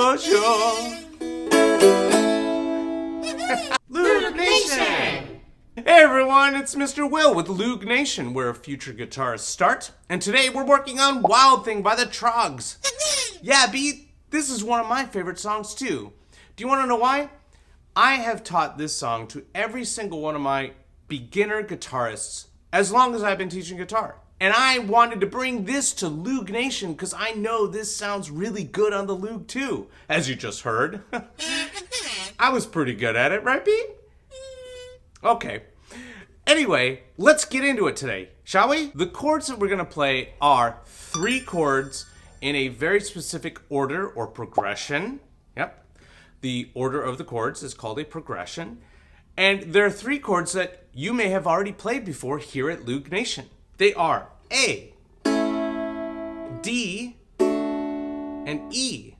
for sure. Loog Nation! Hey everyone, it's Mr. Will with Loog Nation, where future guitarists start. And today we're working on Wild Thing by the Troggs. Yeah, B, this is one of my favorite songs too. Do you want to know why? I have taught this song to every single one of my beginner guitarists as long as I've been teaching guitar. And I wanted to bring this to Loog Nation because I know this sounds really good on the Loog too, as you just heard. I was pretty good at it, right, Pete? Okay. Anyway, let's get into it today, shall we? The chords that we're going to play are 3 chords in a very specific order or progression. Yep. The order of the chords is called a progression. And there are 3 chords that you may have already played before here at Loog Nation. They are A, D, and E.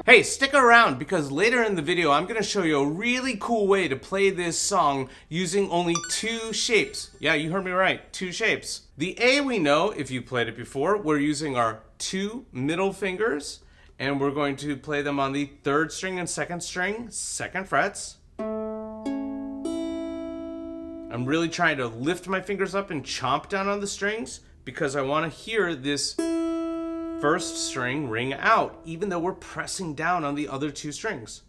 Hey, stick around because later in the video I'm going to show you a really cool way to play this song using only 2 shapes. Yeah, you heard me right, 2 shapes. The A we know, if you played it before, we're using our 2 middle fingers and we're going to play them on the 3rd string and 2nd string, 2nd frets. I'm really trying to lift my fingers up and chomp down on the strings because I want to hear this 1st string ring out, even though we're pressing down on the other 2 strings.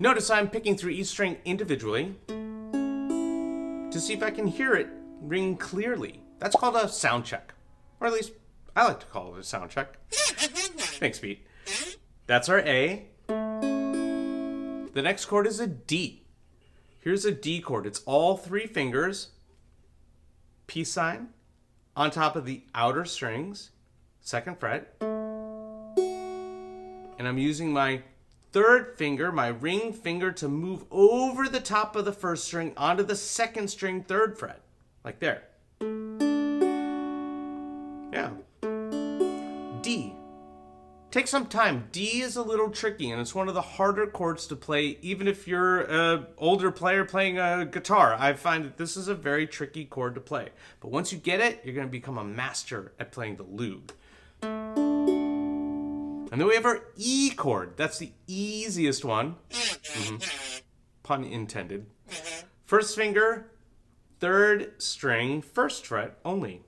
Notice I'm picking through each string individually to see if I can hear it ring clearly. That's called a sound check. Or at least I like to call it a sound check. Thanks, Pete. That's our A. The next chord is a D. Here's a D chord. It's all 3 fingers, peace sign, on top of the outer strings, 2nd fret. And I'm using my 3rd finger, my ring finger, to move over the top of the 1st string onto the 2nd string, 3rd fret. Like there. Yeah. D. Take some time. D is a little tricky, and it's one of the harder chords to play, even if you're an older player playing a guitar. I find that this is a very tricky chord to play. But once you get it, you're going to become a master at playing the Loog. And then we have our E chord. That's the easiest one. Pun intended. 1st finger, 3rd string, 1st fret only.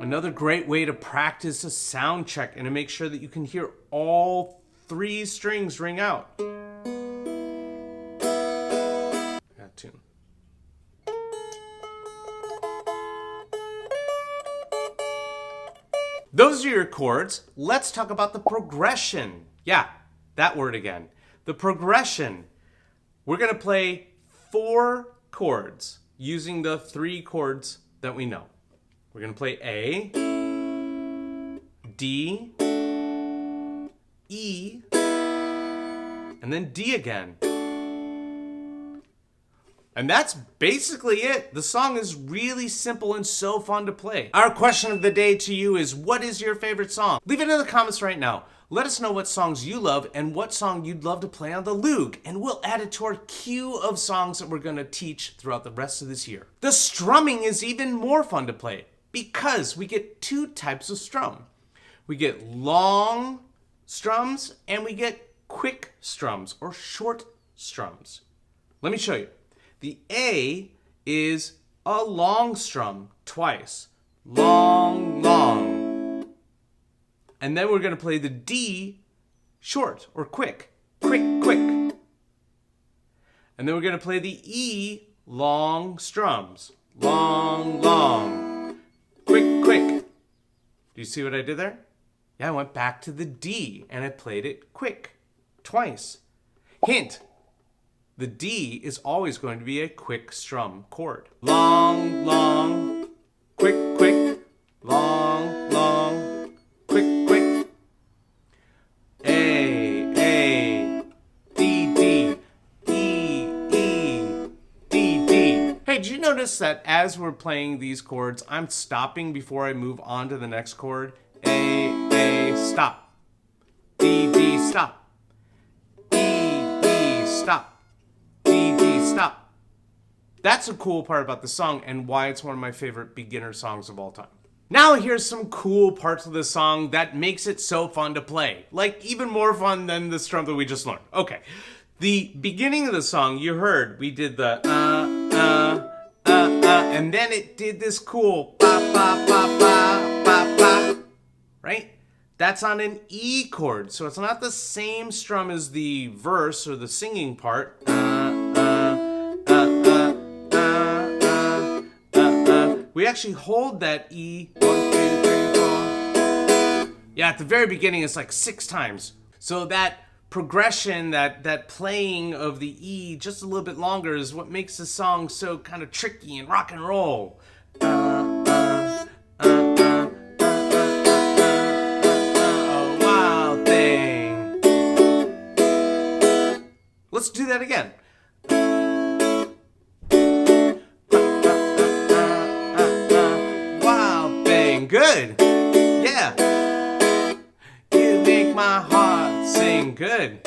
Another great way to practice a sound check and to make sure that you can hear all 3 strings ring out. That tune. Those are your chords. Let's talk about the progression. Yeah, that word again. The progression. We're going to play 4 chords using the 3 chords that we know. We're going to play A, D, E, and then D again. And that's basically it. The song is really simple and so fun to play. Our question of the day to you is, what is your favorite song? Leave it in the comments right now. Let us know what songs you love and what song you'd love to play on the Loog, and we'll add it to our queue of songs that we're going to teach throughout the rest of this year. The strumming is even more fun to play, because we get 2 types of strum. We get long strums and we get quick strums or short strums. Let me show you. The A is a long strum twice. Long, long. And then we're going to play the D short or quick. Quick, quick. And then we're going to play the E long strums. Long, long. Quick, quick. Do you see what I did there? Yeah, I went back to the D and I played it quick, twice. Hint, the D is always going to be a quick strum chord. Long, long, quick, quick, long, long, quick, quick. A, D, D, E, E, D, D. Hey, did you notice that as we're playing these chords, I'm stopping before I move on to the next chord? A, stop. D, D, stop. E, stop. D, D, stop. That's a cool part about the song and why it's one of my favorite beginner songs of all time. Now here's some cool parts of the song that makes it so fun to play. Like even more fun than the strum that we just learned. Okay, the beginning of the song you heard, we did the and then it did this cool ba ba ba ba ba ba, right? That's on an E chord, so it's not the same strum as the verse or the singing part. We actually hold that E, 1, 2, 3, 4. Yeah, at the very beginning it's like 6 times. So that progression, that playing of the E just a little bit longer is what makes the song so kind of tricky and rock and roll. A wild thing. Let's do that again. Good. Yeah. You make my heart sing. Good.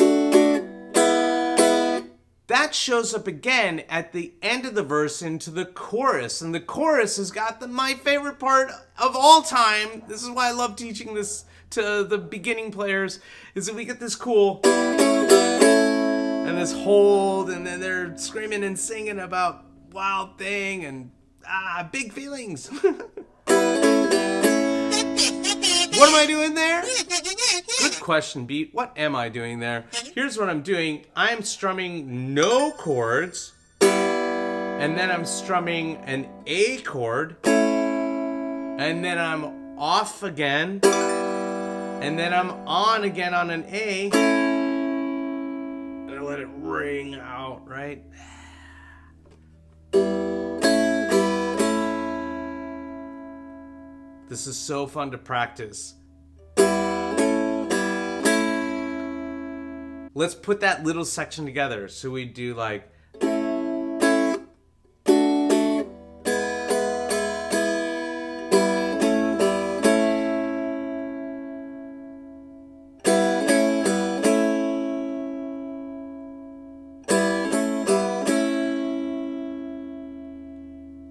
That shows up again at the end of the verse into the chorus. And the chorus has got my favorite part of all time. This is why I love teaching this to the beginning players, is that we get this cool and this hold, and then they're screaming and singing about wild thing and big feelings. What am I doing there? Good question, Beat. What am I doing there? Here's what I'm doing. I'm strumming no chords, and then I'm strumming an A chord, and then I'm off again, and then I'm on again on an A, and I let it ring out, right? This is so fun to practice. Let's put that little section together. So we do like...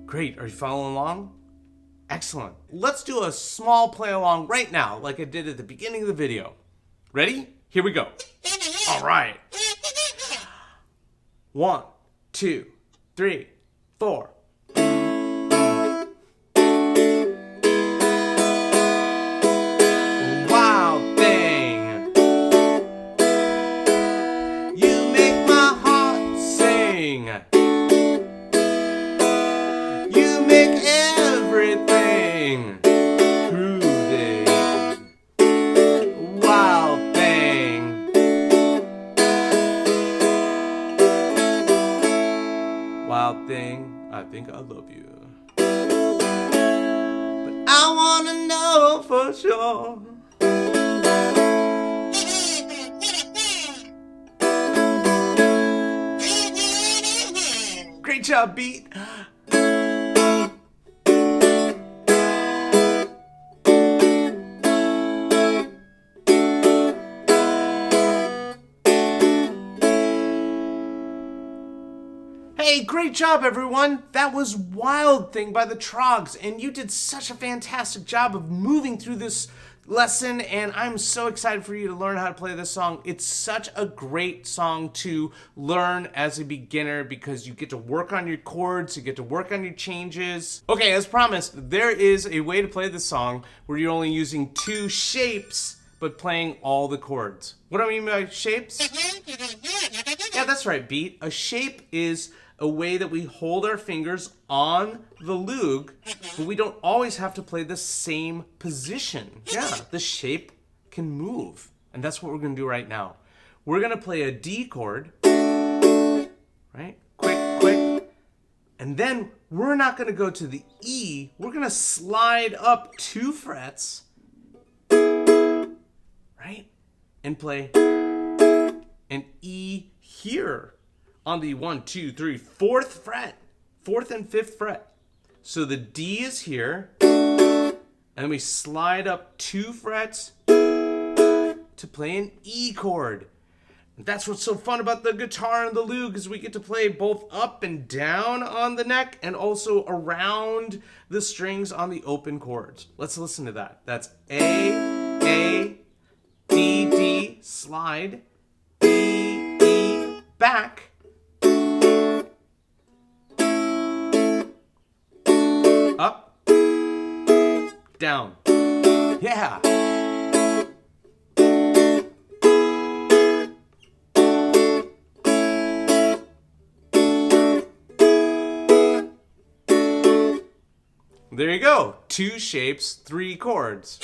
Great, are you following along? Excellent. Let's do a small play along right now, like I did at the beginning of the video. Ready? Here we go. All right. 1, 2, 3, 4. Wild thing. You make my heart sing. You make everything groovy. Wild thing. Wild thing, I think I love you. But I wanna know for sure. Great job, Beat. Hey, great job, everyone! That was Wild Thing by the Troggs, and you did such a fantastic job of moving through this lesson, and I'm so excited for you to learn how to play this song. It's such a great song to learn as a beginner because you get to work on your chords, you get to work on your changes. Okay, as promised, there is a way to play this song where you're only using 2 shapes but playing all the chords. What do I mean by shapes? Yeah, that's right, Beat. A shape is a way that we hold our fingers on the Loog, but we don't always have to play the same position. Yeah, the shape can move. And that's what we're gonna do right now. We're gonna play a D chord, right? Quick, quick. And then we're not gonna go to the E, we're gonna slide up 2 frets, right? And play an E here on the 1, 2, 3, 4th fret, 4th and 5th fret. So the D is here, and we slide up 2 frets to play an E chord. That's what's so fun about the guitar and the Loog is we get to play both up and down on the neck and also around the strings on the open chords. Let's listen to that. That's A, D, D, slide, E, E, back, up, down. Yeah. There you go. 2 shapes, 3 chords.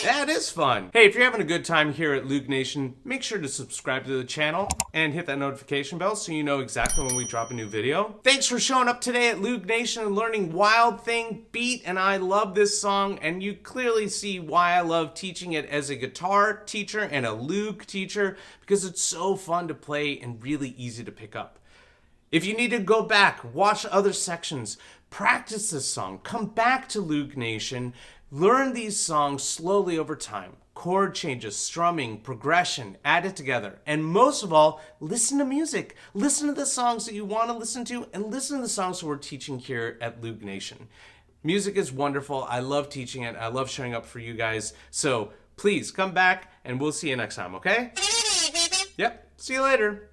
That is fun. Hey, if you're having a good time here at Loog Nation, make sure to subscribe to the channel and hit that notification bell so you know exactly when we drop a new video. Thanks for showing up today at Loog Nation and learning Wild Thing Beat, and I love this song, and you clearly see why I love teaching it as a guitar teacher and a Loog teacher, because it's so fun to play and really easy to pick up. If you need to go back, watch other sections, practice this song, come back to Loog Nation, learn these songs slowly over time. Chord changes, strumming, progression, add it together. And most of all, listen to music. Listen to the songs that you want to listen to and listen to the songs that we're teaching here at Loog Nation. Music is wonderful. I love teaching it. I love showing up for you guys. So please come back and we'll see you next time, okay? Yep, see you later.